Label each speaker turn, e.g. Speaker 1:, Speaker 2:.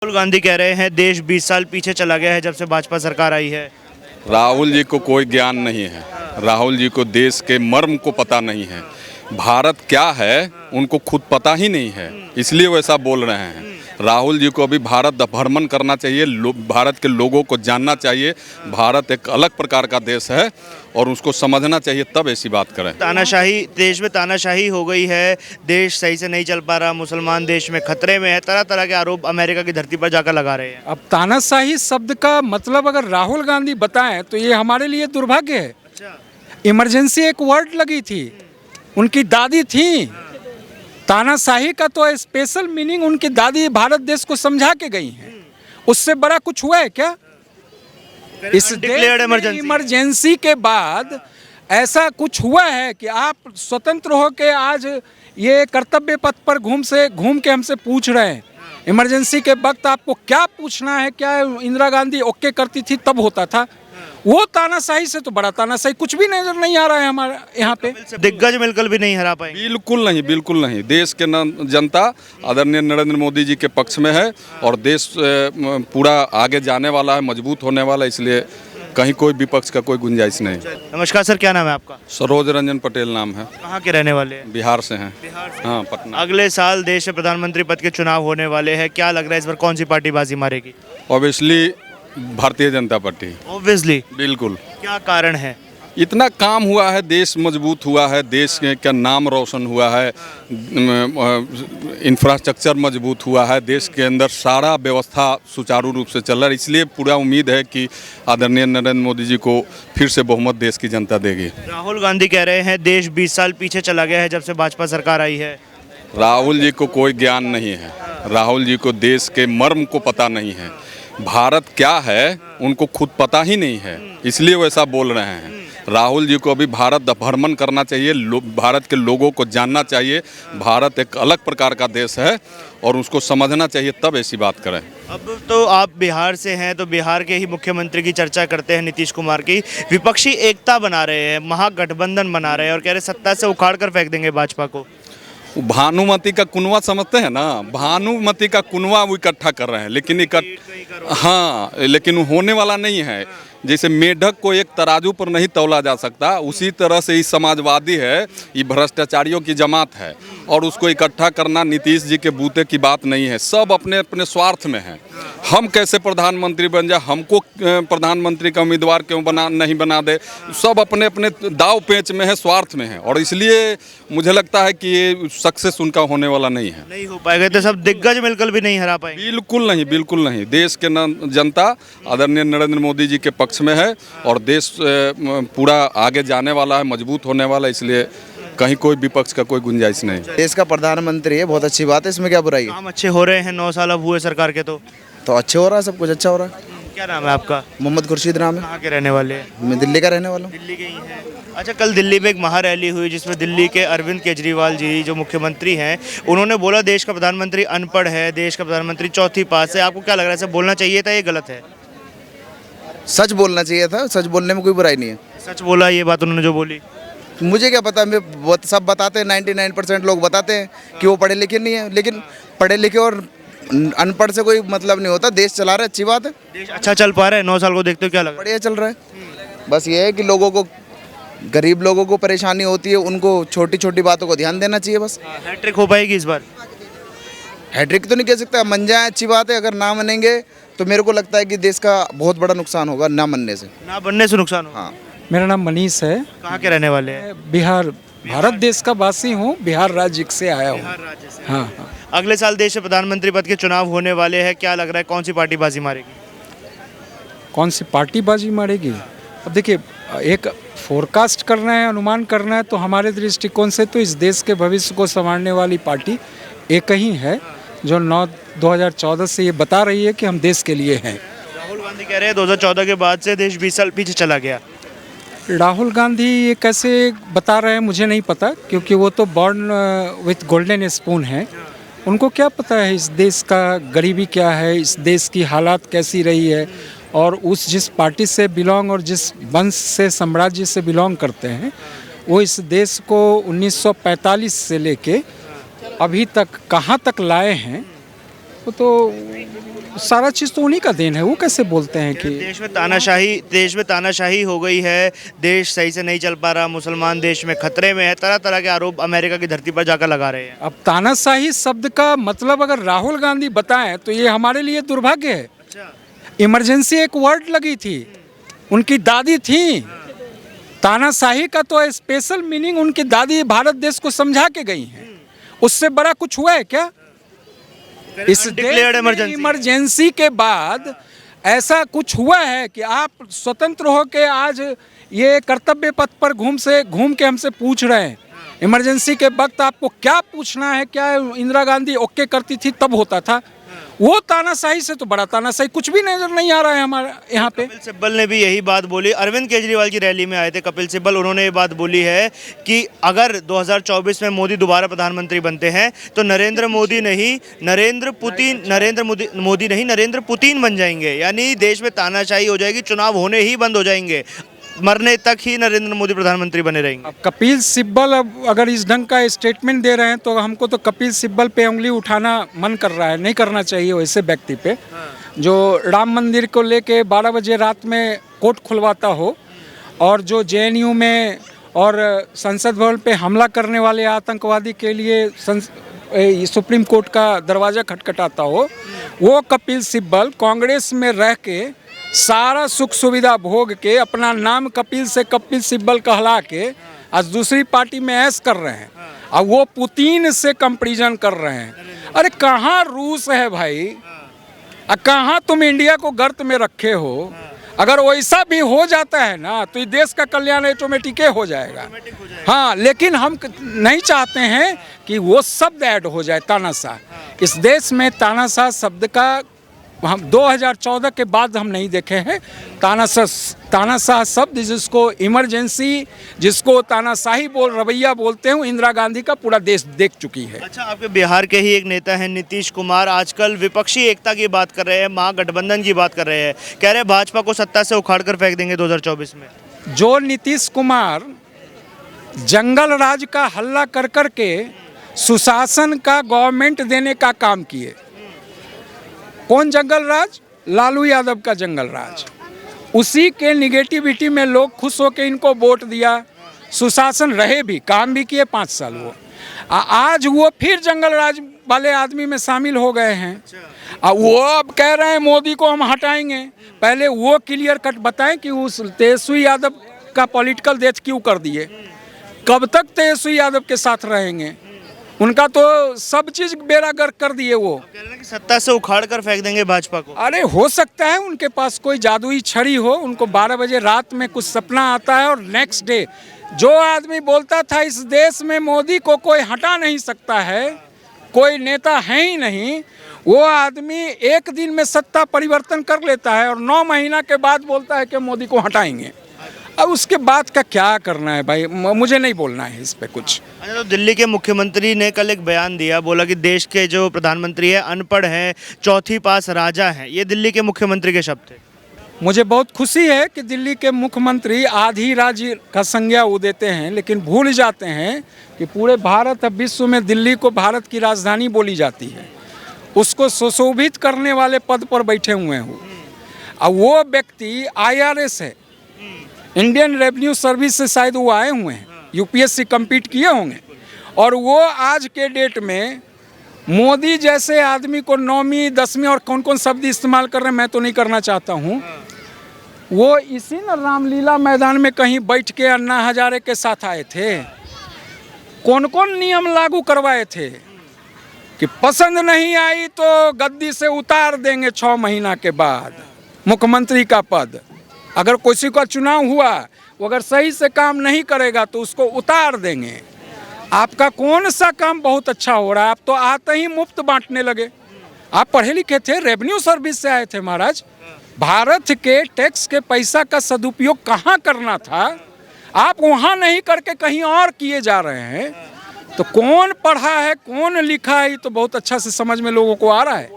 Speaker 1: राहुल गांधी कह रहे हैं देश 20 साल पीछे चला गया है जब से भाजपा सरकार आई है।
Speaker 2: राहुल जी को कोई ज्ञान नहीं है। राहुल जी को देश के मर्म को पता नहीं है। भारत क्या है उनको खुद पता ही नहीं है, इसलिए वैसा बोल रहे हैं। राहुल जी को अभी भारत भ्रमण करना चाहिए, भारत के लोगों को जानना चाहिए। भारत एक अलग प्रकार का देश है और उसको समझना चाहिए, तब ऐसी बात करें।
Speaker 1: तानाशाही, देश में तानाशाही हो गई है, देश सही से नहीं चल पा रहा, मुसलमान देश में खतरे में है, तरह तरह के आरोप अमेरिका की धरती पर जाकर लगा रहे हैं।
Speaker 3: अब तानाशाही शब्द का मतलब अगर राहुल गांधी बताएं तो ये हमारे लिए दुर्भाग्य है।
Speaker 1: अच्छा।
Speaker 3: इमरजेंसी एक वर्ड लगी थी, उनकी दादी थी। तानाशाही का तो स्पेशल मीनिंग उनकी दादी भारत देश को समझा के गई हैं। उससे बड़ा कुछ हुआ है क्या? इस देश में इमरजेंसी के बाद ऐसा कुछ हुआ है कि आप स्वतंत्र हो के आज ये कर्तव्य पथ पर घूम के हमसे पूछ रहे हैं? इमरजेंसी के वक्त आपको क्या पूछना है? क्या इंदिरा गांधी ओके करती थी तब होता था? वो तानाशाही से तो बड़ा तानाशाही कुछ भी नजर नहीं आ रहा है हमारे यहाँ पे।
Speaker 1: दिग्गज मिलकर भी नहीं हरा पाए।
Speaker 2: बिल्कुल नहीं, बिल्कुल नहीं। देश के जनता आदरणीय नरेंद्र मोदी जी के पक्ष में है और देश पूरा आगे जाने वाला है, मजबूत होने वाला है, इसलिए कहीं कोई विपक्ष का कोई गुंजाइश नहीं।
Speaker 1: नमस्कार सर, क्या नाम है आपका?
Speaker 2: सरोज रंजन पटेल नाम है।
Speaker 1: कहाँ के रहने वाले हैं?
Speaker 2: बिहार से हैं।
Speaker 1: बिहार से।
Speaker 2: हाँ, पटना।
Speaker 1: अगले साल देश में प्रधानमंत्री पद के चुनाव होने वाले हैं, क्या लग रहा है इस बार कौन सी पार्टी बाजी मारेगी?
Speaker 2: Obviously Bharatiya Janata party.
Speaker 1: Obviously.
Speaker 2: बिल्कुल।
Speaker 1: क्या कारण है?
Speaker 2: इतना काम हुआ है, देश मजबूत हुआ है, देश का नाम रोशन हुआ है, इंफ्रास्ट्रक्चर मजबूत हुआ है, देश के अंदर सारा व्यवस्था सुचारू रूप से चल रहा है। इसलिए पूरा उम्मीद है कि आदरणीय नरेंद्र मोदी जी को फिर से बहुमत देश की जनता देगी।
Speaker 1: राहुल गांधी कह रहे हैं देश 20 साल पीछे चला गया है जब से भाजपा सरकार आई है।
Speaker 2: राहुल जी को कोई ज्ञान नहीं है। राहुल जी को देश के मर्म को पता नहीं है। भारत क्या है उनको खुद पता ही नहीं है, इसलिए वैसा बोल रहे हैं। राहुल जी को अभी भारत भ्रमण करना चाहिए, भारत के लोगों को जानना चाहिए। भारत एक अलग प्रकार का देश है और उसको समझना चाहिए, तब ऐसी बात करें।
Speaker 1: अब तो आप बिहार से हैं, तो बिहार के ही मुख्यमंत्री की चर्चा करते हैं, नीतीश कुमार की। विपक्षी एकता बना रहे हैं, महागठबंधन बना रहे हैं और कह रहे सत्ता से उखाड़ कर फेंक देंगे भाजपा को।
Speaker 2: भानुमति का कुनवा समझते हैं ना, भानुमति का कुनवा वो इकट्ठा कर रहे हैं, लेकिन हाँ, लेकिन होने वाला नहीं है। जैसे मेढक को एक तराजू पर नहीं तौला जा सकता, उसी तरह से ये समाजवादी है, ये भ्रष्टाचारियों की जमात है और उसको इकट्ठा करना नीतीश जी के बूते की बात नहीं है। सब अपने अपने स्वार्थ में हैं। हम कैसे प्रधानमंत्री बन जाए, हमको प्रधानमंत्री का उम्मीदवार क्यों नहीं बना दे, सब अपने अपने दाव पेच में है, स्वार्थ में है और इसलिए मुझे लगता है कि ये सक्सेस उनका होने वाला नहीं है।
Speaker 1: नहीं हो पाएगा, तो सब दिग्गज मिलकर भी नहीं हरा पाएंगे।
Speaker 2: बिल्कुल नहीं, बिल्कुल नहीं। देश के जनता आदरणीय नरेंद्र मोदी जी के पक्ष में है और देश पूरा आगे जाने वाला है, मजबूत होने वाला है, इसलिए कहीं कोई विपक्ष का कोई गुंजाइश नहीं।
Speaker 4: देश का प्रधानमंत्री है, बहुत अच्छी बात है, इसमें क्या बुराई है?
Speaker 1: काम अच्छे हो रहे हैं, 9 साल अब हुए सरकार के, तो
Speaker 4: अच्छे हो रहा है, सब कुछ अच्छा हो रहा है।
Speaker 1: क्या नाम है आपका?
Speaker 4: मोहम्मद खुर्शीद नाम है।
Speaker 1: कहाँ के रहने वाले हैं?
Speaker 4: मैं दिल्ली का रहने वाला हूँ।
Speaker 1: दिल्ली के ही हैं। अच्छा, कल दिल्ली में एक महारैली हुई जिसमें दिल्ली के अरविंद केजरीवाल जी जो मुख्यमंत्री हैं, उन्होंने बोला देश का प्रधानमंत्री अनपढ़ है, देश का प्रधानमंत्री चौथी पास है। आपको क्या लग रहा है, ऐसा बोलना चाहिए था, ये गलत है?
Speaker 4: सच बोलना चाहिए था, सच बोलने में कोई बुराई नहीं है।
Speaker 1: सच बोला ये बात उन्होंने जो बोली?
Speaker 4: मुझे क्या पता, सब बताते हैं, 99% लोग बताते हैं कि वो पढ़े लिखे नहीं है, लेकिन पढ़े लिखे और अनपढ़ से कोई मतलब नहीं होता। देश चला रहा है, अच्छी बात है।
Speaker 1: देश अच्छा चल पा रहा है, 9 साल को देखते हो क्या लग रहा
Speaker 4: बढ़िया चल रहा है। बस ये है कि लोगों को, गरीब लोगों को परेशानी होती है, उनको छोटी छोटी बातों को ध्यान देना चाहिए बस।
Speaker 1: है? हैट्रिक हो पाएगी इस बार?
Speaker 4: हैट्रिक तो नहीं कह सकता, मन जाए अच्छी बात है, अगर ना मानेंगे तो मेरे को लगता है कि देश का बहुत बड़ा नुकसान होगा ना बनने से।
Speaker 1: ना बनने से नुकसान होगा।
Speaker 4: हाँ।
Speaker 3: मेरा नाम मनीष है।
Speaker 1: कहाँ के रहने वाले हैं?
Speaker 3: बिहार, भारत देश का वासी हूँ, बिहार राज्य से आया हूँ। हाँ हाँ।
Speaker 1: अगले साल देश में प्रधानमंत्री पद के चुनाव होने वाले हैं, क्या लग रहा है कौन सी पार्टी बाजी मारेगी?
Speaker 3: कौन सी पार्टी बाजी मारेगी? अब देखिए, एक फोरकास्ट करना है, अनुमान करना है, तो हमारे दृष्टिकोण से तो इस देश के भविष्य को संवारने वाली पार्टी एक ही है जो 2014 से ये बता रही है कि हम देश के लिए हैं।
Speaker 1: राहुल गांधी कह रहे हैं 2014 के बाद से देश 20 साल पीछे चला गया।
Speaker 3: राहुल गांधी ये कैसे बता रहे हैं मुझे नहीं पता, क्योंकि वो तो बॉर्न विथ गोल्डन स्पून है। उनको क्या पता है इस देश का गरीबी क्या है, इस देश की हालात कैसी रही है, और उस जिस पार्टी से बिलोंग और जिस वंश से, साम्राज्य से बिलोंग करते हैं, वो इस देश को 1945 से लेके अभी तक कहाँ तक लाए हैं, वो तो सारा चीज़ तो उन्हीं का देन है। वो कैसे बोलते हैं कि
Speaker 1: देश में तानाशाही हो गई है, देश सही से नहीं चल पा रहा, मुसलमान देश में खतरे में है, तरह तरह के आरोप अमेरिका की धरती पर जाकर लगा रहे हैं।
Speaker 3: अब तानाशाही शब्द का मतलब अगर राहुल गांधी बताएं तो ये हमारे लिए दुर्भाग्य है।
Speaker 1: अच्छा।
Speaker 3: इमरजेंसी एक वर्ड लगी थी, उनकी दादी थी। तानाशाही का तो स्पेशल मीनिंग उनकी दादी भारत देश को समझा के गई हैं। उससे बड़ा कुछ हुआ है क्या? इस
Speaker 1: डिक्लेयर्ड
Speaker 3: इमरजेंसी के बाद ऐसा कुछ हुआ है कि आप स्वतंत्र हो के आज ये कर्तव्य पथ पर घूम के हमसे पूछ रहे हैं? इमरजेंसी के वक्त आपको क्या पूछना है? क्या इंदिरा गांधी ओके करती थी तब होता था? वो तानाशाही से तो बड़ा तानाशाही कुछ भी नजर नहीं आ रहा है हमारे यहाँ पे।
Speaker 1: कपिल सिब्बल ने भी यही बात बोली। अरविंद केजरीवाल की रैली में आए थे कपिल सिब्बल, उन्होंने ये बात बोली है कि अगर 2024 में मोदी दोबारा प्रधानमंत्री बनते हैं तो नरेंद्र पुतिन बन जाएंगे, यानी देश में तानाशाही हो जाएगी, चुनाव होने ही बंद हो जाएंगे, मरने तक ही नरेंद्र मोदी प्रधानमंत्री बने रहेंगे।
Speaker 3: अब कपिल सिब्बल अब अगर इस ढंग का स्टेटमेंट दे रहे हैं तो हमको तो कपिल सिब्बल पे उंगली उठाना मन कर रहा है। नहीं करना चाहिए वैसे व्यक्ति पे जो राम मंदिर को लेके 12 बजे रात में कोर्ट खुलवाता हो और जो जेएनयू में और संसद भवन पे हमला करने वाले आतंकवादी के लिए सुप्रीम कोर्ट का दरवाज़ा खटखटाता हो। वो कपिल सिब्बल कांग्रेस में रह के सारा सुख सुविधा भोग के अपना नाम कपिल से कपिल सिब्बल कहला के आज दूसरी पार्टी में ऐश कर रहे हैं और वो पुतिन से कंपैरिजन कर रहे हैं। अरे कहाँ रूस है भाई? कहाँ तुम इंडिया को गर्त में रखे हो? अगर वैसा भी हो जाता है ना तो ये देश का कल्याण ऑटोमेटिक हो जाएगा। हाँ, लेकिन हम नहीं चाहते हैं कि वो शब्द ऐड हो जाए तानाशाह। इस देश में तानाशाह शब्द का हम 2014 के बाद हम नहीं देखे हैं। तानाशाह शब्द जिसको इमरजेंसी, जिसको तानाशाही रवैया बोलते हैं, इंदिरा गांधी का पूरा देश देख चुकी है।
Speaker 1: अच्छा, आपके बिहार के ही एक नेता हैं नीतीश कुमार, आजकल विपक्षी एकता की बात कर रहे हैं, महागठबंधन की बात कर रहे हैं, कह रहे हैं भाजपा को सत्ता से उखाड़ कर फेंक देंगे 2024 में।
Speaker 3: जो नीतीश कुमार जंगल राज का हल्ला कर कर के सुशासन का गवर्नमेंट देने का काम किए। कौन जंगल राज? लालू यादव का जंगल राज। उसी के निगेटिविटी में लोग खुश होकर इनको वोट दिया, सुशासन रहे भी, काम भी किए 5 साल वो। आज वो फिर जंगल राज वाले आदमी में शामिल हो गए हैं। वो अब कह रहे हैं मोदी को हम हटाएंगे। पहले वो क्लियर कट बताएं कि उस तेजस्वी यादव का पॉलिटिकल डेथ क्यों कर दिए? कब तक तेजस्वी यादव के साथ रहेंगे? उनका तो सब चीज बेड़ा गर्क कर दिए। वो
Speaker 1: कह रहे हैं कि सत्ता से उखाड़ कर फेंक देंगे भाजपा को।
Speaker 3: अरे हो सकता है उनके पास कोई जादुई छड़ी हो, उनको 12 बजे रात में कुछ सपना आता है और नेक्स्ट डे जो आदमी बोलता था इस देश में मोदी को कोई हटा नहीं सकता है, कोई नेता है ही नहीं, वो आदमी एक दिन में सत्ता परिवर्तन कर लेता है और 9 महीना के बाद बोलता है कि मोदी को हटाएंगे। अब उसके बाद का क्या करना है भाई, मुझे नहीं बोलना है इस पे कुछ।
Speaker 1: अच्छा, तो दिल्ली के मुख्यमंत्री ने कल एक बयान दिया, बोला कि देश के जो प्रधानमंत्री है अनपढ़ हैं, चौथी पास राजा हैं। ये दिल्ली के मुख्यमंत्री के शब्द थे।
Speaker 3: मुझे बहुत खुशी है कि दिल्ली के मुख्यमंत्री आधी राज्य का संज्ञा वो देते हैं, लेकिन भूल जाते हैं कि पूरे भारत अब विश्व में दिल्ली को भारत की राजधानी बोली जाती है। उसको सुशोभित करने वाले पद पर बैठे हुए हो। और वो व्यक्ति IRS है, इंडियन रेवेन्यू सर्विस से शायद वो आए हुए हैं, UPSC कम्पीट किए होंगे। और वो आज के डेट में मोदी जैसे आदमी को 9वीं 10वीं और कौन कौन शब्द इस्तेमाल कर रहे हैं मैं तो नहीं करना चाहता हूँ। वो इसी न रामलीला मैदान में कहीं बैठ के अन्ना हजारे के साथ आए थे। कौन कौन नियम लागू करवाए थे कि पसंद नहीं आई तो गद्दी से उतार देंगे 6 महीना के बाद मुख्यमंत्री का पद। अगर किसी का चुनाव हुआ, वो अगर सही से काम नहीं करेगा तो उसको उतार देंगे। आपका कौन सा काम बहुत अच्छा हो रहा है? आप तो आते ही मुफ्त बांटने लगे। आप पढ़े लिखे थे, रेवेन्यू सर्विस से आए थे महाराज। भारत के टैक्स के पैसा का सदुपयोग कहाँ करना था, आप वहाँ नहीं करके कहीं और किए जा रहे हैं। तो कौन पढ़ा है, कौन लिखा है, ये तो बहुत अच्छा से समझ में लोगों को आ रहा है।